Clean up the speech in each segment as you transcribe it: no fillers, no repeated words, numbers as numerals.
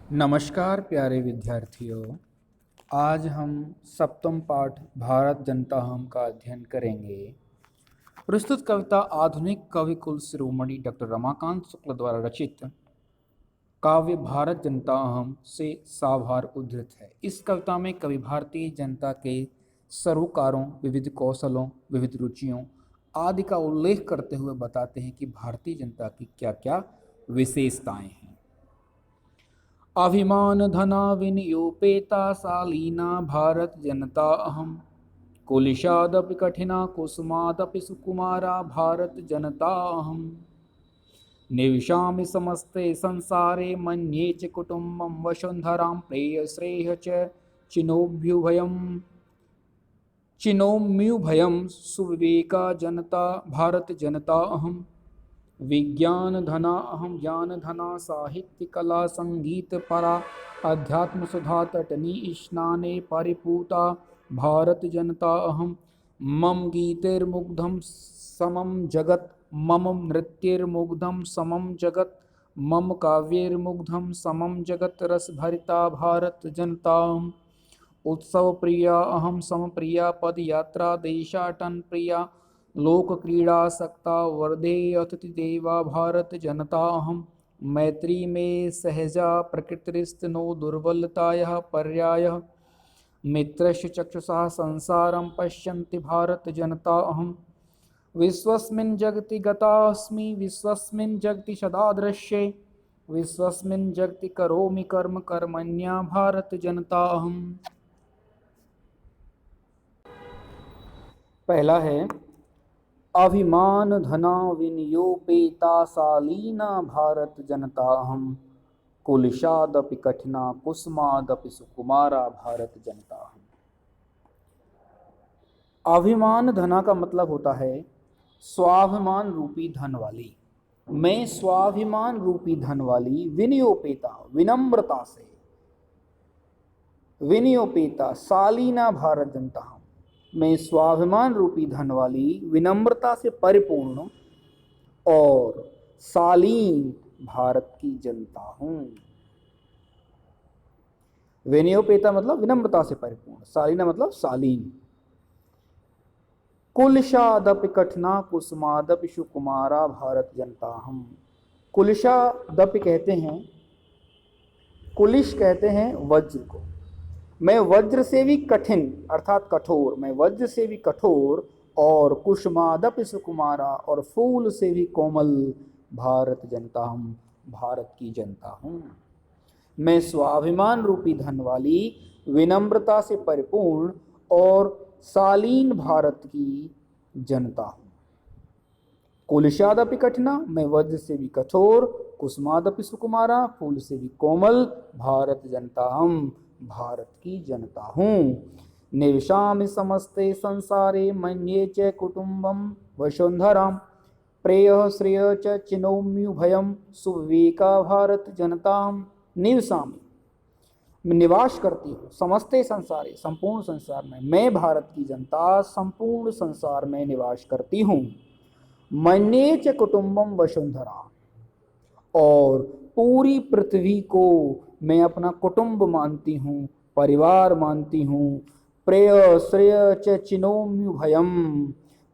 नमस्कार प्यारे विद्यार्थियों। आज हम सप्तम पाठ भारत जनता हम का अध्ययन करेंगे। प्रस्तुत कविता आधुनिक कवि कुल शिरोमणि डॉक्टर रमाकांत शुक्ल द्वारा रचित काव्य भारत जनता हम से साभार उद्धृत है। इस कविता में कवि भारतीय जनता के सरोकारों, विविध कौशलों, विविध रुचियों आदि का उल्लेख करते हुए बताते हैं कि भारतीय जनता की क्या क्या विशेषताएं हैं। अभिमान धना विनियोपेता शालीना भारत जनता अहम कुलिशादपि कठिना कुसुमादपि सुकुमारा भारत जनता अहम निविशामि समस्ते संसारे मन्ये च कुटुम्बं वसुन्धरां प्रेयश्रेयः च चिनोम्युभयं सुविवेका जनता भारत जनता अहम विज्ञान धना अहम ज्ञान धना साहित्य कला संगीत परा अध्यात्म सुधा तटनी स्नाने परिपूता भारत जनता अहम मम गीतेर्मुग्धम समम जगत मम नृत्येर्मुग्धम समम जगत मम काव्येर्मुग्धम समम जगत रस भरिता भारत जनता अहम उत्सव प्रिया अहम सम प्रिया पद यात्रा देशाटन प्रिया लोक क्रीड़ा सक्ता वर्धे अतिथि देवा भारत जनता अहम मैत्री में सहजा प्रकृतिस्तनो दुर्बलतायः पर्यायः मित्रस्य चक्षुषा संसारं पश्यन्ति भारत जनता अहम विश्वस्मिन् जगति गतास्मि विश्वस्मिन् जगति सदा दृश्ये विश्वस्मिन् जगति करोमि कर्म कर्मण्या भारत जनता अहम। पहला है अभिमान धना विनियोपेता शालीना भारत जनता अहम कुलिशादपि कठिना कुसुमादपि सुकुमारा भारत जनता अहम। अभिमान धना का मतलब होता है स्वाभिमान रूपी धन वाली। मैं स्वाभिमान रूपी धन वाली विनियोपेता विनम्रता से विनियोपेता शालीना भारत जनता हूँ। मैं स्वाभिमान रूपी धन वाली विनम्रता से परिपूर्ण और शालीन भारत की जनता हूँ। विनियोपेता मतलब विनम्रता से परिपूर्ण, शालीना मतलब शालीन। कुलशादपि कठिना कुसुमादपि सुकुमारा भारत जनता हम। कुलशादपि कहते हैं, कुलिश कहते हैं वज्र को। मैं वज्र से भी कठिन अर्थात कठोर, मैं वज्र से भी कठोर और कुसुमादपि सुकुमारा और फूल से भी कोमल भारत जनता हम, भारत की जनता हूँ। मैं स्वाभिमान रूपी धन वाली विनम्रता से परिपूर्ण और शालीन भारत की जनता हूँ। कुलशादपि कठिना, मैं वज्र से भी कठोर, कुसुमादपि सुकुमारा, फूल से भी कोमल भारत जनता हम, भारत की जनता हूँ। निविशामि समस्ते संसारे मन्ये च कुटुम्बं वसुन्धरां प्रेयः श्रेयः च चिनोम्युभयं सुविवेका भारत जनतां निवसामि। मैं निवास करती हूँ समस्ते संसारे संपूर्ण संसार में, मैं भारत की जनता संपूर्ण संसार में निवास करती हूँ। मन्ये च कुटुम्बं वसुन्धरा, और पूरी पृथ्वी को मैं अपना कुटुंब मानती हूँ, परिवार मानती हूँ। प्रेय श्रेय च चिनोम्युभयम,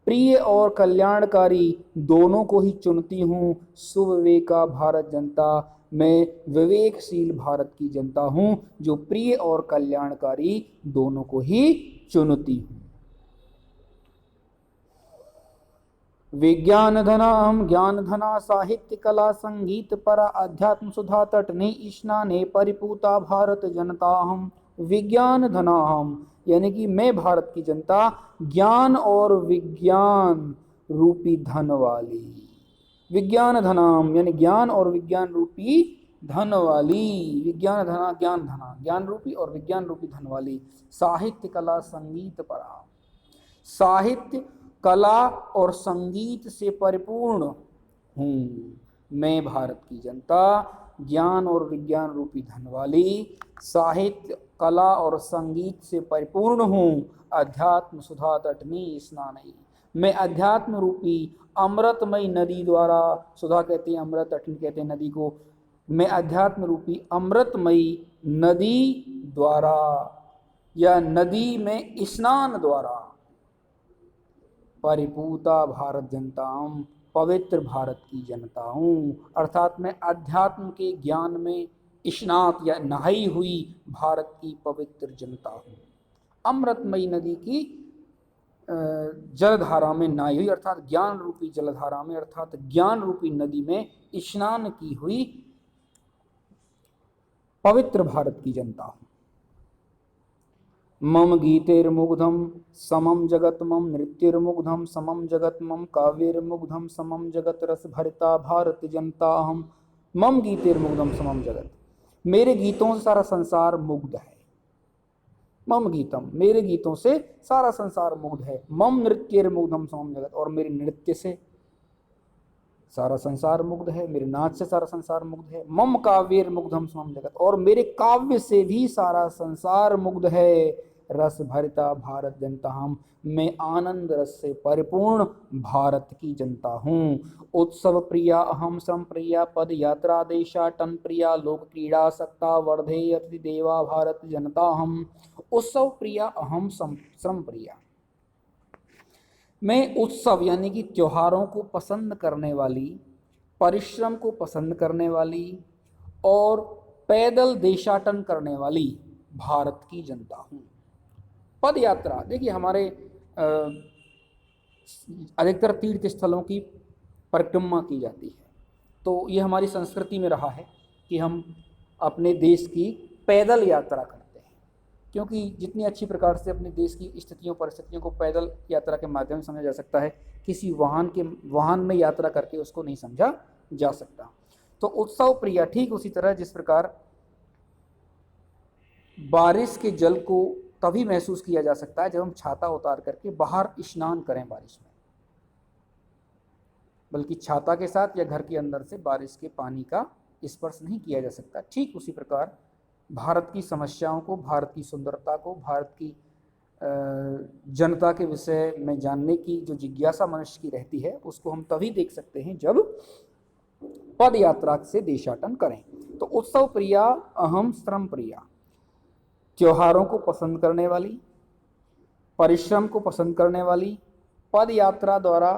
प्रिय और कल्याणकारी दोनों को ही चुनती हूँ। सुविवेका भारत जनता, मैं विवेकशील भारत की जनता हूँ जो प्रिय और कल्याणकारी दोनों को ही चुनती हूँ। विज्ञान धना हम ज्ञान धना साहित्य कला संगीत परा अध्यात्म सुधा तटने स्नाने परिपूता भारत जनता हम। विज्ञान धना हम यानी कि मैं भारत की जनता ज्ञान और विज्ञान रूपी धन वाली। विज्ञान धनाम यानी ज्ञान और विज्ञान रूपी धन वाली। विज्ञान धना ज्ञान धना, ज्ञान रूपी और विज्ञान रूपी धन वाली। साहित्य कला संगीत परा, साहित्य कला और संगीत से परिपूर्ण हूँ। मैं भारत की जनता ज्ञान और विज्ञान रूपी धन वाली, साहित्य कला और संगीत से परिपूर्ण हूँ। अध्यात्म सुधा तटनी स्नानई, मैं अध्यात्म रूपी अमृतमयी नदी द्वारा, सुधा कहते हैं अमृत, तटनी कहते हैं नदी को, मैं अध्यात्म रूपी अमृतमयी नदी द्वारा या नदी में स्नान द्वारा परिपूता भारत जनता हूँ, पवित्र भारत की जनता हूँ। अर्थात मैं अध्यात्म के ज्ञान में स्नात या नहाई हुई भारत की पवित्र जनता हूँ। अमृतमयी नदी की जलधारा में नहाई हुई, अर्थात ज्ञान रूपी जलधारा में, अर्थात ज्ञान रूपी नदी में स्नान की हुई पवित्र भारत की जनता हूँ। मम गीतेर्मुग्धम समम जगत मम नृत्यर्मुग्धम समम जगत मम काव्यर्मुग्धम समम जगत रस भरिता भारत जनता हम। मम गीतेर्मुग्धम समम जगत, मेरे गीतों से सारा संसार मुग्ध है। मम गीतम, मेरे गीतों से सारा संसार मुग्ध है। मम नृत्यर्मुग्धम समम जगत, और मेरे नृत्य से सारा संसार मुग्ध है, मेरे नाच से सारा संसार मुग्ध है। मम काव्यर्मुग्धम समम जगत, और मेरे काव्य से भी सारा संसार मुग्ध है। रस भरिता भारत जनता हम, मैं आनंद रस से परिपूर्ण भारत की जनता हूँ। उत्सव प्रिया अहम श्रम प्रिया पद यात्रा देशाटन प्रिया लोक क्रीड़ा सक्ता वर्धे अति देवा भारत जनता हम। उत्सव प्रिया अहम श्रम प्रिया, मैं उत्सव यानी कि त्योहारों को पसंद करने वाली, परिश्रम को पसंद करने वाली और पैदल देशाटन करने वाली भारत की जनता हूँ। पद यात्रा, देखिए हमारे अधिकतर तीर्थ स्थलों की परिक्रमा की जाती है, तो ये हमारी संस्कृति में रहा है कि हम अपने देश की पैदल यात्रा करते हैं, क्योंकि जितनी अच्छी प्रकार से अपने देश की स्थितियों परिस्थितियों को पैदल यात्रा के माध्यम से समझा जा सकता है, किसी वाहन में यात्रा करके उसको नहीं समझा जा सकता। तो उत्सव प्रिया, ठीक उसी तरह जिस प्रकार बारिश के जल को तभी महसूस किया जा सकता है जब हम छाता उतार करके बाहर स्नान करें बारिश में, बल्कि छाता के साथ या घर के अंदर से बारिश के पानी का स्पर्श नहीं किया जा सकता। ठीक उसी प्रकार भारत की समस्याओं को, भारत की सुंदरता को, भारत की जनता के विषय में जानने की जो जिज्ञासा मनुष्य की रहती है, उसको हम तभी देख सकते हैं जब पद यात्रा से देशाटन करें। तो उत्सव प्रिया अहम श्रम प्रिया, त्योहारों को पसंद करने वाली, परिश्रम को पसंद करने वाली, पद यात्रा द्वारा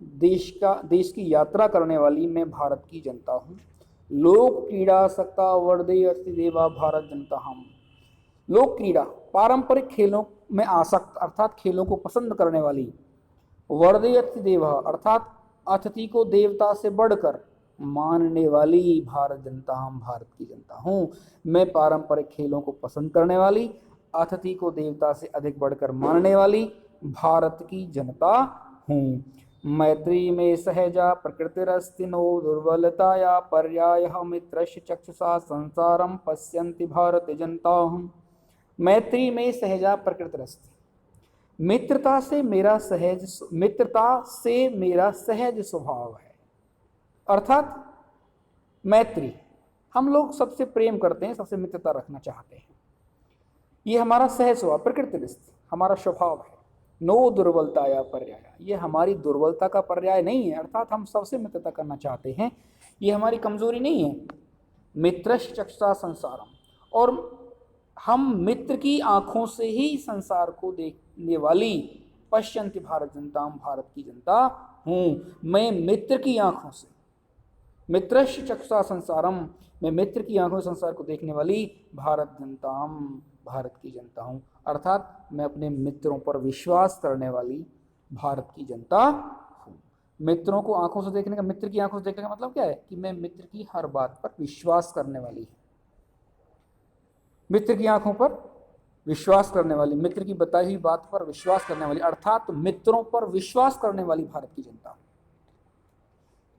देश की यात्रा करने वाली मैं भारत की जनता हूँ। लोक क्रीड़ा सक्ता वर्दे अति देवा भारत जनता हम। लोक क्रीड़ा, पारंपरिक खेलों में आसक्त अर्थात खेलों को पसंद करने वाली, वर्दे अति देवा अर्थात अतिथि को देवता से बढ़कर मानने वाली भारत जनता हम, भारत की जनता हूँ। मैं पारंपरिक खेलों को पसंद करने वाली, अतिथि को देवता से अधिक बढ़कर मानने वाली भारत की जनता हूँ। मैत्री में सहजा प्रकृतिरस्ति नो दुर्बलताया पर्यायः मित्रस्य चक्षुषा संसारम पश्यन्ति भारत जनता हूँ। मैत्री में सहजा प्रकृतिरस्ति, मित्रता से मेरा सहज स्वभाव है। अर्थात मैत्री, हम लोग सबसे प्रेम करते हैं, सबसे मित्रता रखना चाहते हैं, ये हमारा सहज स्वभाव, प्रकृतिस्थ हमारा स्वभाव है। नो दुर्बलता या पर्याय, ये हमारी दुर्बलता का पर्याय नहीं है, अर्थात हम सबसे मित्रता करना चाहते हैं, ये हमारी कमजोरी नहीं है। मित्रश्च चक्षुषा संसारम, और हम मित्र की आंखों से ही संसार को देखने वाली पश्यन्ति भारत जनता, भारत की जनता हूँ। मैं मित्र की आंखों से, मित्रश्च चक्षुषा संसारम, मैं मित्र की आंखों से संसार को देखने वाली भारत जनता, भारत की जनता हूँ। अर्थात मैं अपने मित्रों पर विश्वास करने वाली भारत की जनता हूँ। मित्रों को आंखों से देखने का, मित्र की आंखों से देखने का मतलब क्या है कि मैं मित्र की हर बात पर विश्वास करने वाली है, मित्र की आंखों पर विश्वास करने वाली, मित्र की बताई हुई बात पर विश्वास करने वाली, अर्थात मित्रों पर विश्वास करने वाली भारत की जनता।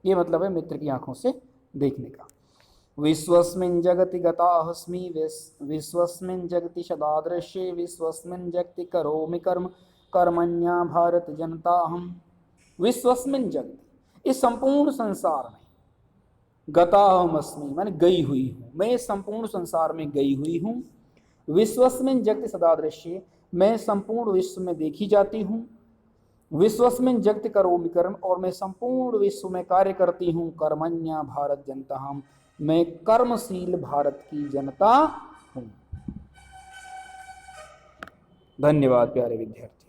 ये मतलब है मित्र की आंखों से देखने का। विश्वस्मिन् जगति गताहस्मि विश्वस्मिन् जगति सदादृश्ये विश्वस्मिन् जगति करोमि कर्म कर्मण्या भारत जनता अहम्। विश्वस्मिन् जगति, इस संपूर्ण संसार में, गताहमस्मि माने गई हुई हूँ, मैं संपूर्ण संसार में गई हुई हूँ। विश्वस्मिन् जगति सदादृश्ये, मैं संपूर्ण विश्व में देखी जाती हूँ। विश्वस्मिन् जगति करोमि कर्म, और मैं संपूर्ण विश्व में कार्य करती हूँ। कर्मण्या भारत जनता हम, मैं कर्मशील भारत की जनता हूं। धन्यवाद प्यारे विद्यार्थी।